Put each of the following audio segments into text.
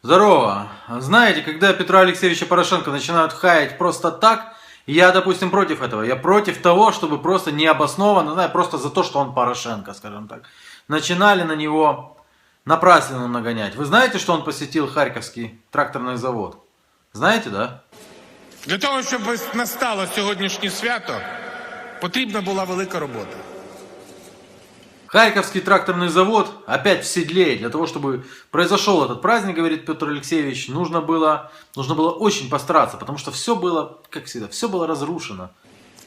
Здорово. Знаете, когда Петра Алексеевича Порошенко начинают хаять просто так, я, допустим, против этого. Я против того, чтобы просто необоснованно, просто за то, что он Порошенко, скажем так, начинали на него напраслину нагонять. Вы знаете, что он посетил Харьковский тракторный завод? Знаете, да? Для того, щоб настало сьогоднішнє свято, потрібна була велика робота. Харьковский тракторный завод опять в седле. Для того, чтобы произошел этот праздник, говорит Петр Алексеевич, нужно было очень постараться, потому что все было, как всегда, все было разрушено.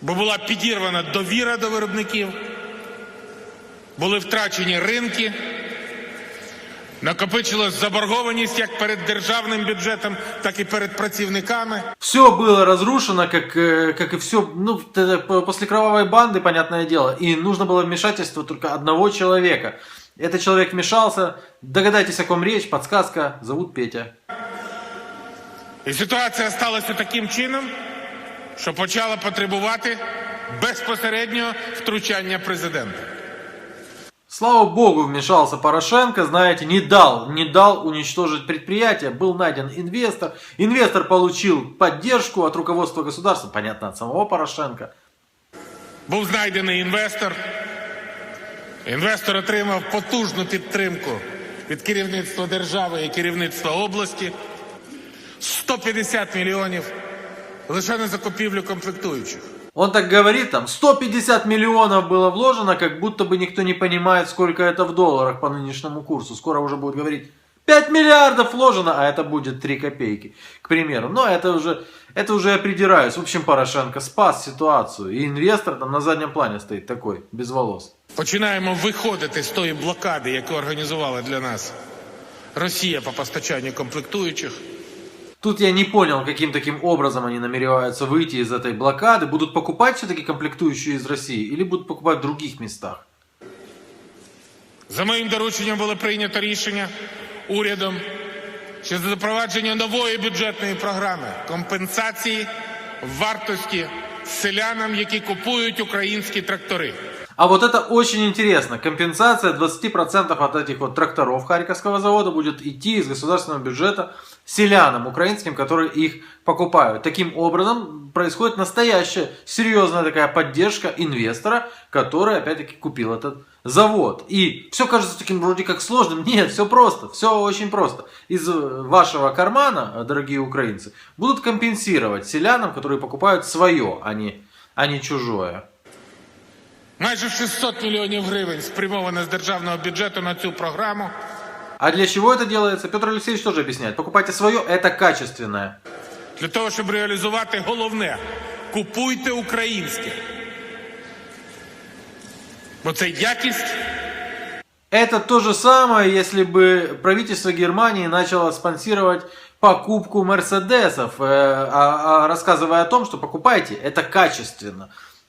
Бо була підірвана довіра до виробників, були втрачені ринки, накопичилась заборгованість як перед державним бюджетом, так і перед працівниками. Все было разрушено, как и все, после кровавой банды, понятное дело. И нужно было вмешательство только одного человека. Этот человек вмешался. Догадайтесь, о ком речь. Подсказка. Зовут Петя. І ситуація сталася таким чином, що почала потребувати безпосереднього втручання президента. Слава богу, вмешался Порошенко, знаете, не дал уничтожить предприятие. Был найден инвестор. Инвестор получил поддержку от руководства государства, понятно, от самого Порошенко. Був знайдений інвестор. Інвестор отримав потужну підтримку від керівництва держави і керівництва області. 150 мільйонів лише на закупівлю комплектуючих. Он так говорит, там 150 миллионов было вложено, как будто бы никто не понимает, сколько это в долларах по нынешнему курсу. Скоро уже будут говорить 5 миллиардов вложено, а это будет 3 копейки, к примеру. Но это уже я придираюсь. В общем, Порошенко спас ситуацию. И инвестор там на заднем плане стоит такой, без волос. Починаємо виходити з тої блокади, яку організувала для нас Росія по постачанню комплектуючих. Тут я не понял, каким таким образом они намереваются выйти из этой блокады. Будут покупать все-таки комплектующие из России или будут покупать в других местах? За моїм дорученням було прийнято рішення урядом щодо запровадження нової бюджетної програми компенсації вартості селянам, які купують українські трактори. А вот это очень интересно. Компенсация 20% от этих вот тракторов Харьковского завода будет идти из государственного бюджета селянам украинским, которые их покупают. Таким образом происходит настоящая, серьезная такая поддержка инвестора, который опять-таки купил этот завод. И все кажется таким вроде как сложным. Нет, все просто, все очень просто. Из вашего кармана, дорогие украинцы, будут компенсировать селянам, которые покупают свое, а не чужое. Майже 600 мільйонів гривень спрямовано з державного бюджету на цю програму. А для чего это делается? Петр Алексеевич тоже объясняет. Покупайте свое, это качественное. Для того, щоб реалізувати головне – купуйте українське. Бо це якість. Это то же самое, если бы правительство Германии начало спонсировать покупку Мерседесов, рассказывая о том, что покупайте, это качественно.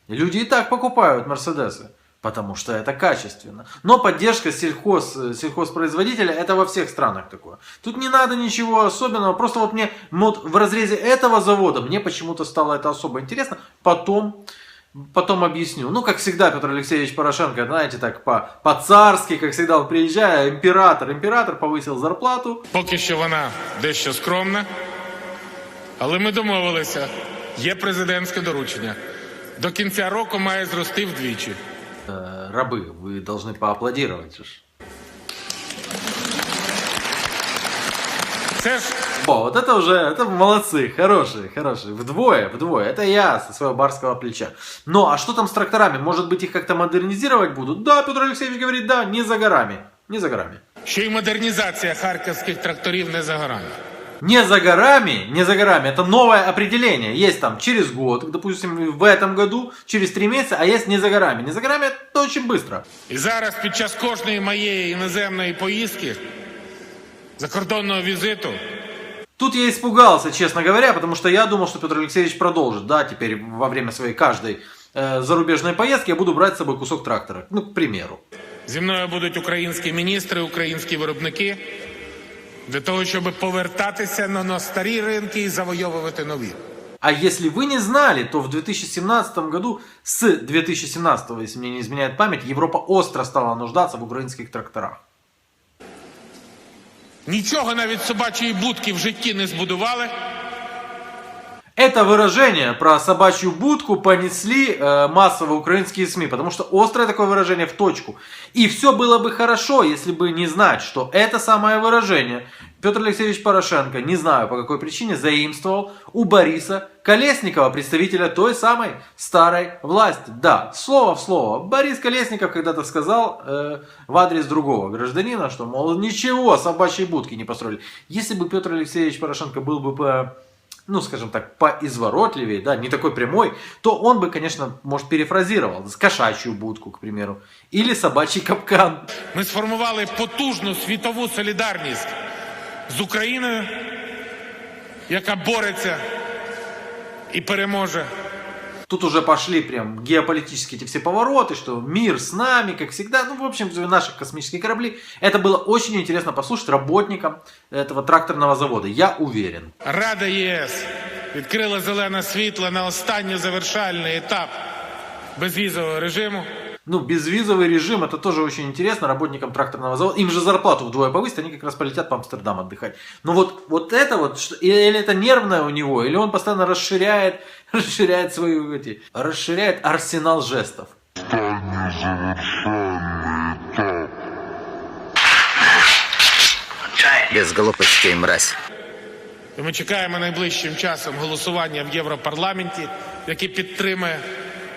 Люди и так покупают Мерседесы, потому что это качественно. Но поддержка сельхозпроизводителя, это во всех странах такое. Тут не надо ничего особенного, просто вот мне в разрезе этого завода мне почему-то стало это особо интересно. Потом объясню. Ну, как всегда, Петр Алексеевич Порошенко, знаете, так по-царски, как всегда он приезжает, император повысил зарплату. Поки що вона дещо скромна, але ми домовилися, є президентське доручення. До кінця року має зрости вдвічі. Рабы, вы должны поаплодировать. Вот это уже, это молодцы, хорошие, вдвое, это я со своего барского плеча. Ну, а что там с тракторами? Может быть, их как-то модернизировать будут? Да, Петр Алексеевич говорит, да, не за горами. Ще й модернізація харківських тракторів не за горами. Не за горами, это новое определение. Есть там через год, допустим, в этом году, через 3 месяца, а есть не за горами. Не за горами это очень быстро. І зараз під час кожної моєї іноземної поїздки, закордонного візиту, тут я испугался, честно говоря, потому что я думал, что Петр Алексеевич продолжит, да, теперь во время своей каждой зарубежной поездки я буду брать с собой кусок трактора, ну, к примеру. Зі мною будуть українські міністри, українські виробники, для того, щоб повертатися на старі ринки і завойовувати нові. А если вы не знали, то в 2017 году, с 2017, если мне не изменяет память, Европа остро стала нуждаться в украинских тракторах. нічого навіть собачої будки в житті не збудували. Это выражение про собачью будку понесли массово украинские СМИ, потому что острое такое выражение в точку. И все было бы хорошо, если бы не знать, что это самое выражение Петр Алексеевич Порошенко, не знаю по какой причине, заимствовал у Бориса Колесникова, представителя той самой старой власти. Да, слово в слово. Борис Колесников когда-то сказал в адрес другого гражданина, что, мол, ничего, собачьей будки не построили. Если бы Петр Алексеевич Порошенко был бы ну, скажем так, поизворотливее, да, не такой прямой, то он бы, конечно, может, перефразировал кошачью будку, к примеру, или собачий капкан. Ми сформували потужну світову солідарність з Україною, яка бореться і переможе. Тут уже пошли прям геополитические эти все повороты, что мир с нами, как всегда. Ну, в общем, наши космические корабли. Это было очень интересно послушать работникам этого тракторного завода. Я уверен. Рада ЄС відкрила зелене світло на останній завершальний етап безвізового режиму. Ну, безвизовый режим, это тоже очень интересно работникам тракторного завода. Им же зарплату вдвое повысить, они как раз полетят по Амстердам отдыхать. Но вот это вот, или это нервное у него, или он постоянно расширяет арсенал жестов. Без глупостей, мразь. І ми чекаємо найближчим часом голосування в Європарламенті, яке підтримує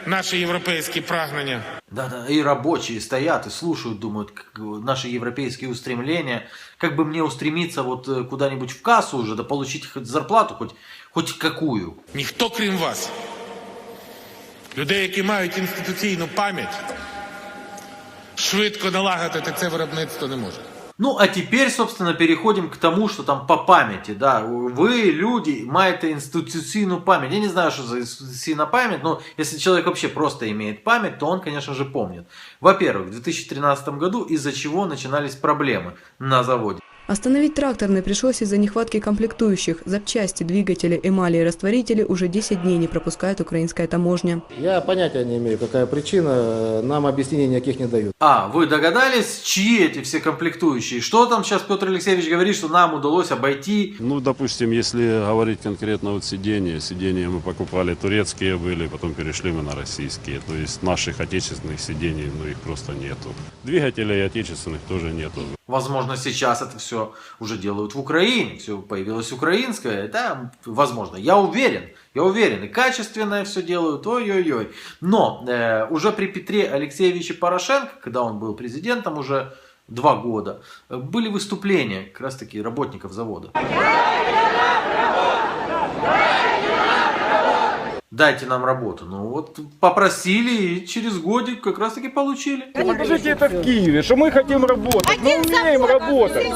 наші європейські прагнення. Да, и рабочие стоят и слушают, думают, наши европейские устремления, как бы мне устремиться вот куда-нибудь в кассу уже, да получить хоть зарплату, хоть какую. Ніхто, крім вас, людей, які мають інституційну пам'ять, швидко налагодити це виробництво не може. Ну, а теперь, собственно, переходим к тому, что там по памяти, да, вы, люди, маете институционную память. Я не знаю, что за институционная память, но если человек вообще просто имеет память, то он, конечно же, помнит. Во-первых, в 2013 году из-за чего начинались проблемы на заводе. Остановить тракторный пришлось из-за нехватки комплектующих. Запчасти, двигатели, эмали и растворители уже 10 дней не пропускает украинская таможня. Я понятия не имею, какая причина, нам объяснений никаких не дают. А, вы догадались, чьи эти все комплектующие? Что там сейчас Петр Алексеевич говорит, что нам удалось обойти? Ну, допустим, если говорить конкретно вот сиденья мы покупали турецкие были, потом перешли мы на российские. То есть наших отечественных сидений, ну, их просто нету. Двигателей отечественных тоже нету. Возможно, сейчас это все уже делают в Украине, все появилось украинское, да, возможно, я уверен, и качественное все делают, ой-ой-ой. Но уже при Петре Алексеевиче Порошенко, когда он был президентом уже 2 года, были выступления как раз таки работников завода. Дайте нам работу. Ну вот попросили и через годик как раз таки получили. Покажите это в Киеве, что мы хотим работать, мы умеем работать.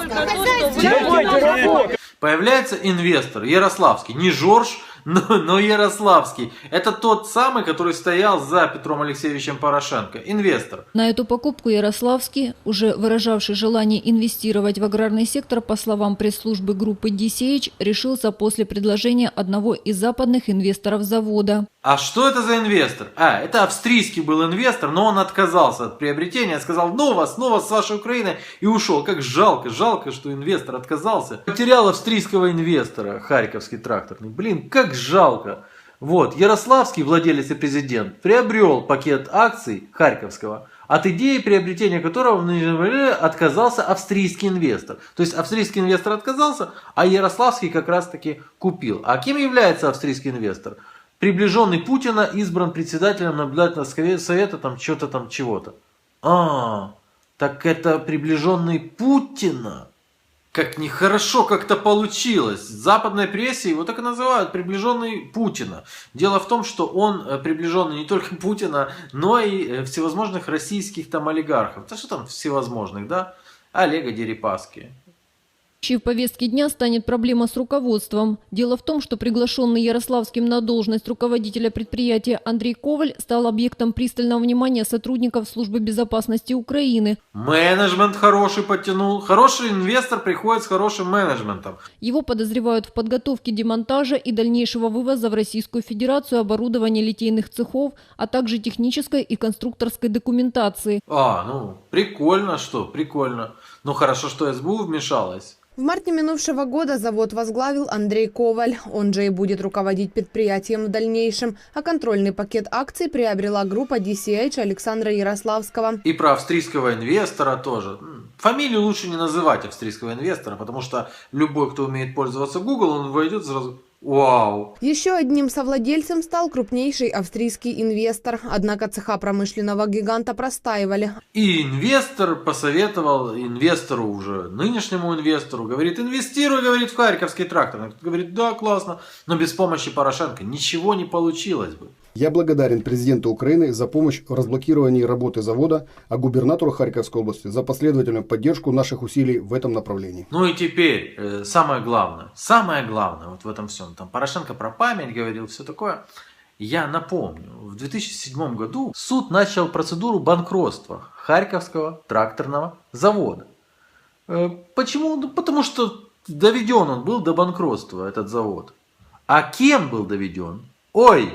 Давайте работать. Появляется инвестор ярославский, не Жорж, но ярославский. Это тот самый, который стоял за Петром Алексеевичем Порошенко. Инвестор. На эту покупку Ярославский, уже выражавший желание инвестировать в аграрный сектор, по словам пресс-службы группы DCH, решился после предложения одного из западных инвесторов завода. А что это за инвестор? Это австрийский был инвестор, но он отказался от приобретения, сказал, ну вас с вашей Украины, и ушел. Как жалко, что инвестор отказался. Потерял австрийского инвестора, Харьковский тракторный. Блин, как жалко. Вот, Ярославский, владелец и президент, приобрел пакет акций Харьковского, от идеи приобретения которого отказался австрийский инвестор. То есть австрийский инвестор отказался, а Ярославский как раз таки купил. А кем является австрийский инвестор? Приближенный Путина избран председателем наблюдательного совета там что-то там чего-то. Так это приближенный Путина. Как нехорошо как-то получилось. В западной прессе его так и называют, приближенный Путина. Дело в том, что он приближенный не только Путина, но и всевозможных российских там олигархов. Да что там всевозможных, да? Олега Дерипаски. В повестке дня станет проблема с руководством. Дело в том, что приглашенный Ярославским на должность руководителя предприятия Андрей Коваль стал объектом пристального внимания сотрудников Службы безопасности Украины. Менеджмент хороший подтянул. Хороший инвестор приходит с хорошим менеджментом. Его подозревают в подготовке демонтажа и дальнейшего вывоза в Российскую Федерацию оборудования литейных цехов, а также технической и конструкторской документации. Прикольно, что? Прикольно. Ну хорошо, что СБУ вмешалась. В марте минувшего года завод возглавил Андрей Коваль. Он же и будет руководить предприятием в дальнейшем. А контрольный пакет акций приобрела группа DCH Александра Ярославского. И про австрийского инвестора тоже. Фамилию лучше не называть австрийского инвестора, потому что любой, кто умеет пользоваться Google, он войдет сразу... Вау! Еще одним совладельцем стал крупнейший австрийский инвестор. Однако цеха промышленного гиганта простаивали. И инвестор посоветовал инвестору, уже нынешнему инвестору, говорит, инвестируй, говорит, в Харьковский трактор. Говорит, да, классно, но без помощи Порошенко ничего не получилось бы. Я благодарен президенту Украины за помощь в разблокировании работы завода, а губернатору Харьковской области за последовательную поддержку наших усилий в этом направлении. Ну и теперь самое главное вот в этом всем. Там Порошенко про память говорил, все такое. Я напомню, в 2007 году суд начал процедуру банкротства Харьковского тракторного завода. Почему? Ну, потому что доведен он был до банкротства, этот завод. А кем был доведен? Ой!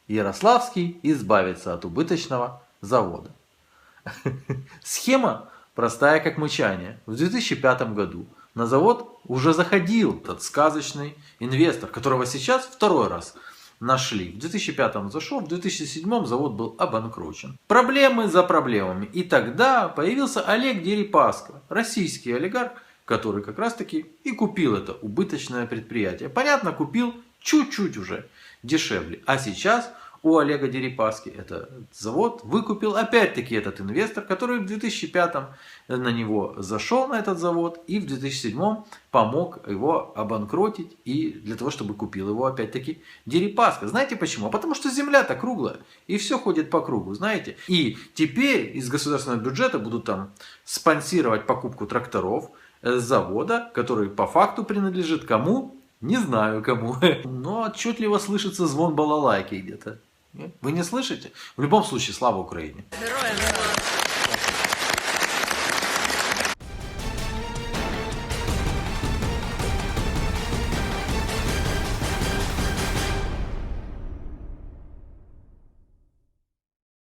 Ярославский избавится от убыточного завода. Схема простая как мычание. В 2005 году на завод уже заходил тот сказочный инвестор, которого сейчас второй раз нашли. В 2005 зашел, в 2007 завод был обанкрочен. Проблемы за проблемами. И тогда появился Олег Дерипаска, российский олигарх, который как раз таки и купил это убыточное предприятие. Понятно, купил чуть-чуть уже дешевле. А сейчас у Олега Дерипаски этот завод выкупил опять-таки этот инвестор, который в 2005 на него зашел, на этот завод, и в 2007 помог его обанкротить, и для того, чтобы купил его опять-таки Дерипаска. Знаете почему? Потому что земля-то круглая, и все ходит по кругу, знаете. И теперь из государственного бюджета будут там спонсировать покупку тракторов с завода, который по факту принадлежит кому? Не знаю кому, но отчетливо слышится звон балалайки где-то. Вы не слышите? В любом случае, слава Украине! Героям слава!